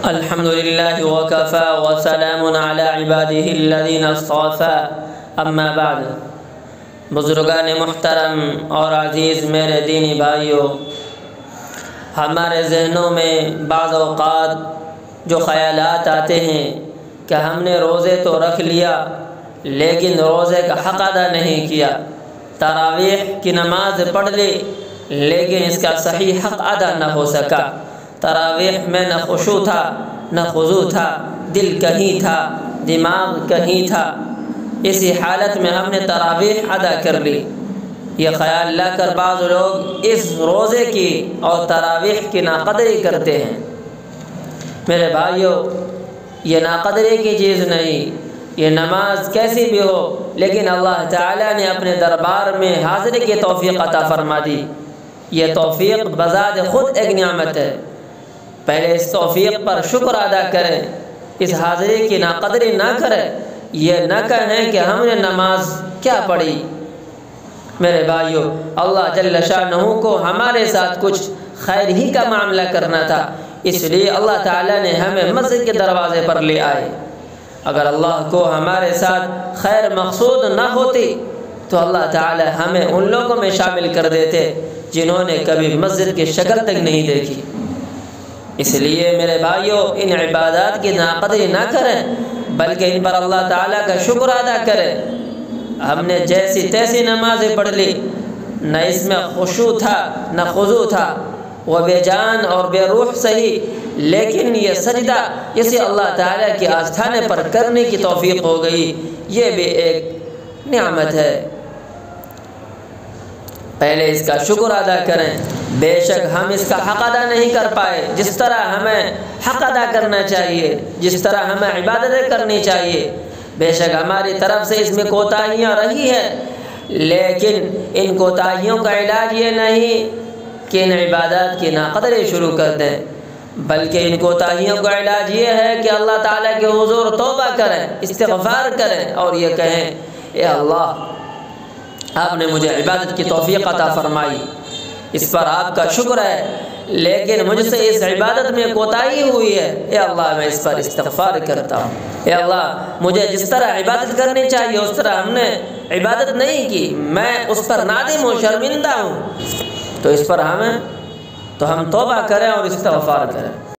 الحمد للہ وکفی وسلام علی عبادہ الذین اصطفی اما بعد۔ بزرگان محترم اور عزیز میرے دینی بھائیوں، ہمارے ذہنوں میں بعض اوقات جو خیالات آتے ہیں کہ ہم نے روزے تو رکھ لیا لیکن روزے کا حق ادا نہیں کیا، تراویح کی نماز پڑھ لی لیکن اس کا صحیح حق ادا نہ ہو سکا، تراویح میں نہ خشوع تھا نہ خضوع تھا، دل کہیں تھا دماغ کہیں تھا، اسی حالت میں ہم نے تراویح ادا کر لی۔ یہ خیال لا کر بعض لوگ اس روزے کی اور تراویح کی ناقدری کرتے ہیں۔ میرے بھائیوں، یہ ناقدری کی چیز نہیں، یہ نماز کیسی بھی ہو لیکن اللہ تعالیٰ نے اپنے دربار میں حاضری کی توفیق عطا فرما دی۔ یہ توفیق بذات خود ایک نعمت ہے، پہلے اس توفیق پر شکر ادا کریں، اس حاضری کی ناقدری نہ کریں، یہ نہ کہیں کہ ہم نے نماز کیا پڑھی۔ میرے بھائیوں، اللہ جل شانہ کو ہمارے ساتھ کچھ خیر ہی کا معاملہ کرنا تھا، اس لیے اللہ تعالیٰ نے ہمیں مسجد کے دروازے پر لے آئے۔ اگر اللہ کو ہمارے ساتھ خیر مقصود نہ ہوتی تو اللہ تعالیٰ ہمیں ان لوگوں میں شامل کر دیتے جنہوں نے کبھی مسجد کی شکل تک نہیں دیکھی۔ اس لیے میرے بھائیوں، ان عبادات کی ناقدری نہ کریں بلکہ ان پر اللہ تعالیٰ کا شکر ادا کریں۔ ہم نے جیسی تیسی نمازیں پڑھ لی، نہ اس میں خشوع تھا نہ خضوع تھا، وہ بے جان اور بے روح صحیح، لیکن یہ سجدہ اسے اللہ تعالیٰ کی آستانے پر کرنے کی توفیق ہو گئی، یہ بھی ایک نعمت ہے۔ پہلے اس کا شکر ادا کریں۔ بے شک ہم اس کا حق ادا نہیں کر پائے، جس طرح ہمیں حق ادا کرنا چاہیے، جس طرح ہمیں عبادتیں کرنی چاہیے، بے شک ہماری طرف سے اس میں کوتاہیاں رہی ہیں، لیکن ان کوتاہیوں کا علاج یہ نہیں کہ ان عبادات کی ناقدری شروع کر دیں، بلکہ ان کوتاہیوں کا علاج یہ ہے کہ اللہ تعالیٰ کے حضور توبہ کریں، استغفار کریں اور یہ کہیں، اے اللہ، آپ نے مجھے عبادت کی توفیق عطا فرمائی، اس پر آپ کا شکر ہے، لیکن مجھ سے اس عبادت میں کوتاہی ہوئی ہے، اے اللہ میں اس پر استغفار کرتا ہوں، اے اللہ مجھے جس طرح عبادت کرنی چاہیے اس طرح ہم نے عبادت نہیں کی، میں اس پر نادم و شرمندہ ہوں، تو اس پر ہم توبہ کریں اور استغفار کریں۔